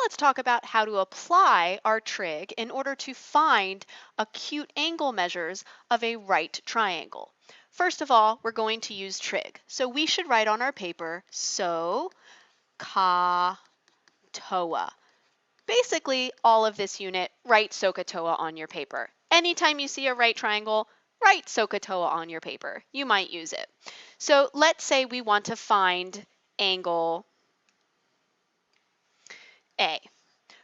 let's talk about how to apply our trig in order to find acute angle measures of a right triangle. First of all, we're going to use trig. So we should write on our paper, so, ka, toa. Basically, all of this unit, write SOHCAHTOA on your paper. Anytime you see a right triangle, write SOHCAHTOA on your paper. You might use it. So let's say we want to find angle A.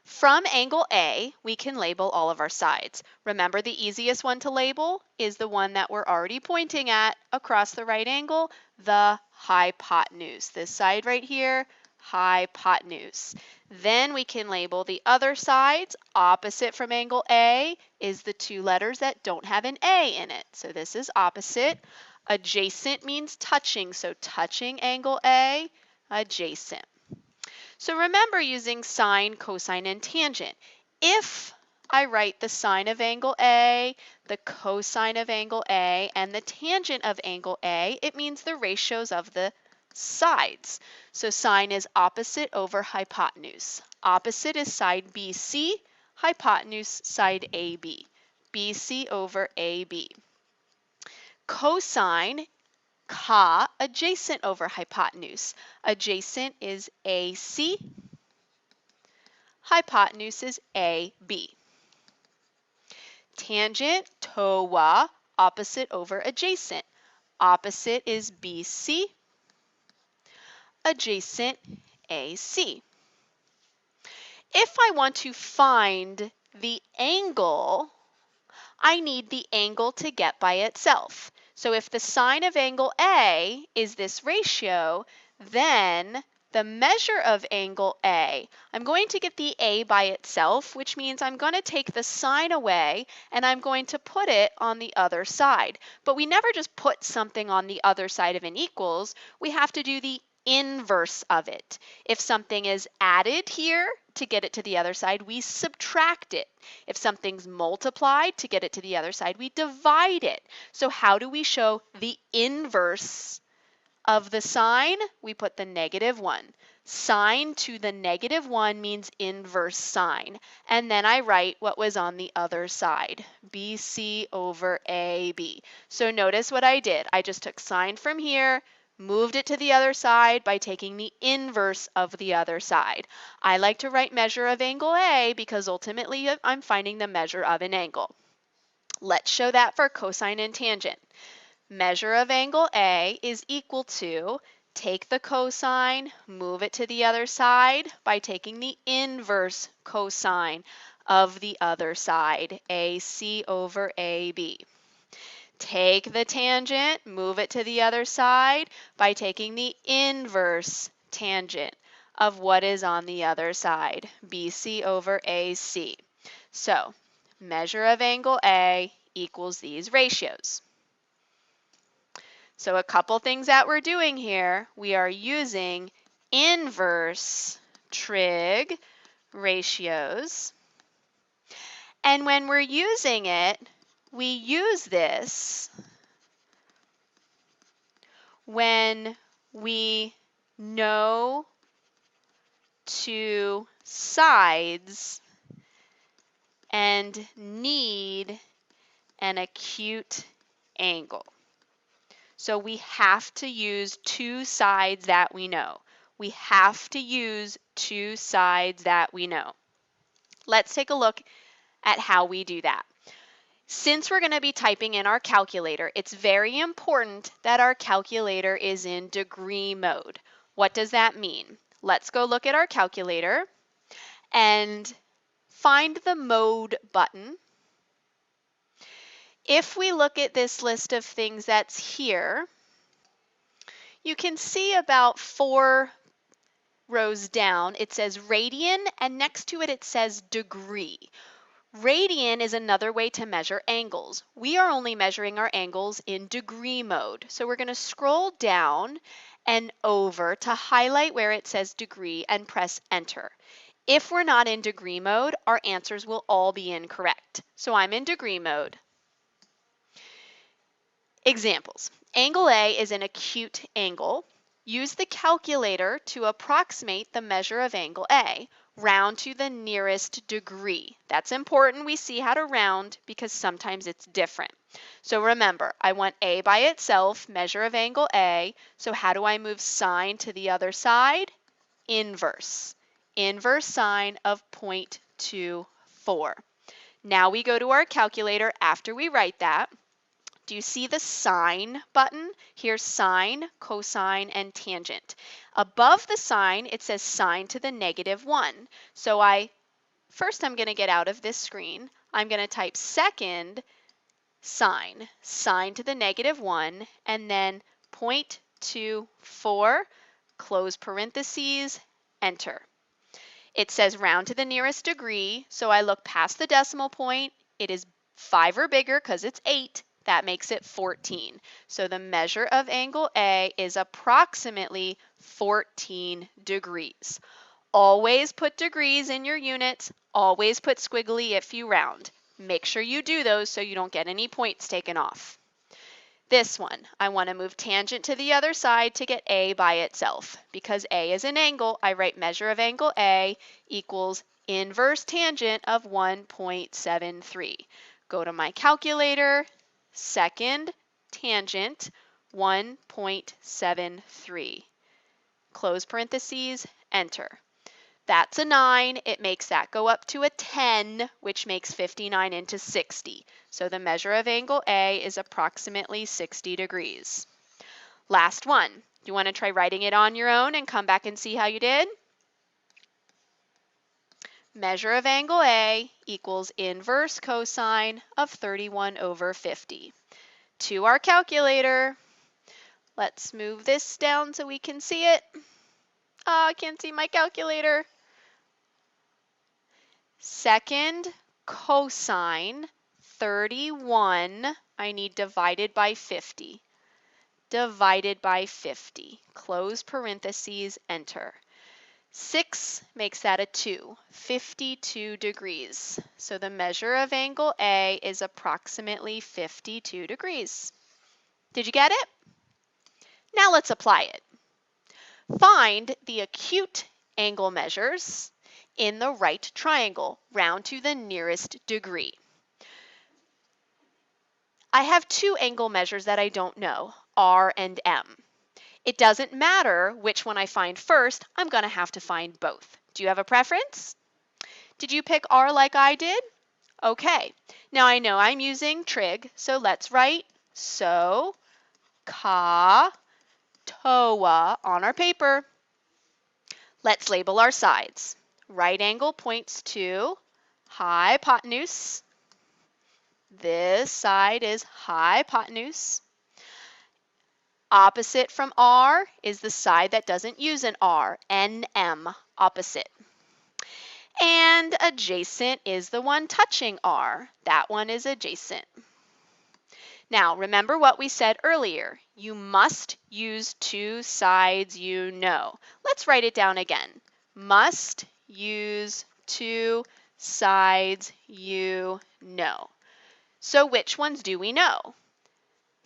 From angle A, we can label all of our sides. Remember, the easiest one to label is the one that we're already pointing at across the right angle, the hypotenuse. This side right here, hypotenuse. Then we can label the other sides. Opposite from angle A is the two letters that don't have an A in it. So this is opposite. Adjacent means touching, so touching angle A, adjacent. So remember using sine, cosine, and tangent. If I write the sine of angle A, the cosine of angle A, and the tangent of angle A, it means the ratios of the sides. So sine is opposite over hypotenuse. Opposite is side BC, hypotenuse side AB. BC over AB. Cosine, ka, adjacent over hypotenuse. Adjacent is AC, hypotenuse is AB. Tangent, toa, opposite over adjacent. Opposite is BC, adjacent AC. If I want to find the angle, I need the angle to get by itself. So if the sine of angle A is this ratio, then the measure of angle A, I'm going to get the A by itself, which means I'm going to take the sine away and I'm going to put it on the other side. But we never just put something on the other side of an equals. We have to do the inverse of it. If something is added here to get it to the other side, we subtract it. If something's multiplied to get it to the other side, we divide it. So how do we show the inverse of the sine? We put the -1. Sine to the -1 means inverse sine. And then I write what was on the other side, BC over AB. So notice what I did. I just took sine from here, moved it to the other side by taking the inverse of the other side. I like to write measure of angle A because ultimately I'm finding the measure of an angle. Let's show that for cosine and tangent. Measure of angle A is equal to, take the cosine, move it to the other side by taking the inverse cosine of the other side, AC over AB. Take the tangent, move it to the other side by taking the inverse tangent of what is on the other side, BC over AC. So, measure of angle A equals these ratios. So a couple things that we're doing here, we are using inverse trig ratios. And when we're using it, we use this when we know two sides and need an acute angle. So we have to use two sides that we know. We have to use two sides that we know. Let's take a look at how we do that. Since we're going to be typing in our calculator, it's very important that our calculator is in degree mode. What does that mean? Let's go look at our calculator and find the mode button. If we look at this list of things that's here, you can see about 4 rows down, it says radian, and next to it, it says degree. Radian is another way to measure angles. We are only measuring our angles in degree mode. So we're going to scroll down and over to highlight where it says degree and press enter. If we're not in degree mode, our answers will all be incorrect. So I'm in degree mode. Examples. Angle A is an acute angle. Use the calculator to approximate the measure of angle A. Round to the nearest degree. That's important we see how to round because sometimes it's different. So remember, I want A by itself, measure of angle A. So how do I move sine to the other side? Inverse. Inverse sine of 0.24. Now we go to our calculator after we write that. Do you see the sine button? Here's sine, cosine, and tangent. Above the sine, it says sine to the -1. So first I'm going to get out of this screen. I'm going to type second sine, sine to the -1, and then 0.24, close parentheses, enter. It says round to the nearest degree, so I look past the decimal point. It is 5 or bigger because it's 8. That makes it 14. So the measure of angle A is approximately 14 degrees. Always put degrees in your units. Always put squiggly if you round. Make sure you do those so you don't get any points taken off. This one, I want to move tangent to the other side to get A by itself. Because A is an angle, I write measure of angle A equals inverse tangent of 1.73. Go to my calculator, second tangent, 1.73. Close parentheses, enter. That's a 9. It makes that go up to a 10, which makes 59 into 60. So the measure of angle A is approximately 60 degrees. Last one. Do you want to try writing it on your own and come back and see how you did? Measure of angle A equals inverse cosine of 31 over 50. To our calculator. Let's move this down so we can see it. I can't see my calculator. Second cosine 31, I need divided by 50. Divided by 50. Close parentheses, enter. 6 makes that a 2, 52 degrees. So the measure of angle A is approximately 52 degrees. Did you get it? Now let's apply it. Find the acute angle measures in the right triangle, round to the nearest degree. I have 2 angle measures that I don't know, R and M. It doesn't matter which one I find first, I'm going to have to find both. Do you have a preference? Did you pick R like I did? Okay, now I know I'm using trig, so let's write so, ka, toa on our paper. Let's label our sides. Right angle points to hypotenuse. This side is hypotenuse. Opposite from R is the side that doesn't use an R, NM, opposite. And adjacent is the one touching R. That one is adjacent. Now, remember what we said earlier. You must use 2 sides you know. Let's write it down again. Must use 2 sides you know. So which ones do we know?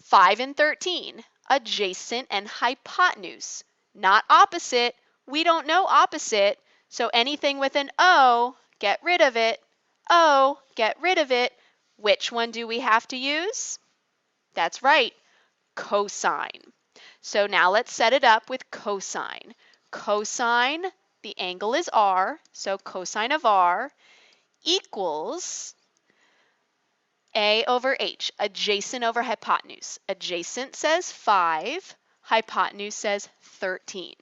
5 and 13, adjacent and hypotenuse. Not opposite. We don't know opposite. So anything with an O, get rid of it. O, get rid of it. Which one do we have to use? That's right, cosine. So now let's set it up with cosine. Cosine, the angle is R, so cosine of R equals A over H, adjacent over hypotenuse. Adjacent says 5, hypotenuse says 13.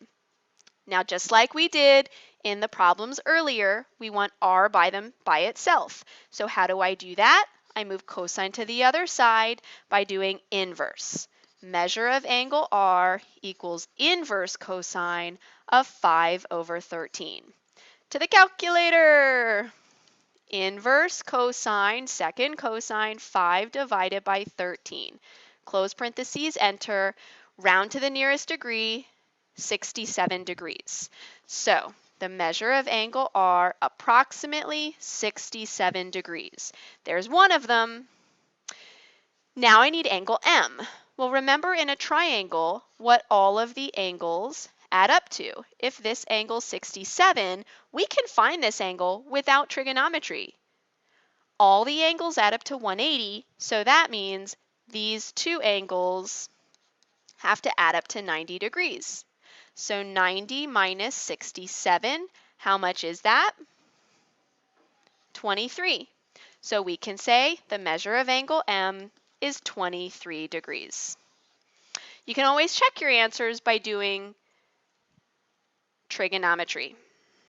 Now, just like we did in the problems earlier, we want R by itself. So how do I do that? I move cosine to the other side by doing inverse. Measure of angle R equals inverse cosine of 5 over 13. To the calculator! Inverse cosine, second cosine, 5 divided by 13. Close parentheses, enter. Round to the nearest degree, 67 degrees. So the measure of angle R, approximately 67 degrees. There's one of them. Now I need angle M. Well, remember in a triangle what all of the angles add up to? If this angle is 67, we can find this angle without trigonometry. All the angles add up to 180, so that means these two angles have to add up to 90 degrees. So 90 minus 67, how much is that? 23. So we can say the measure of angle M is 23 degrees. You can always check your answers by doing trigonometry.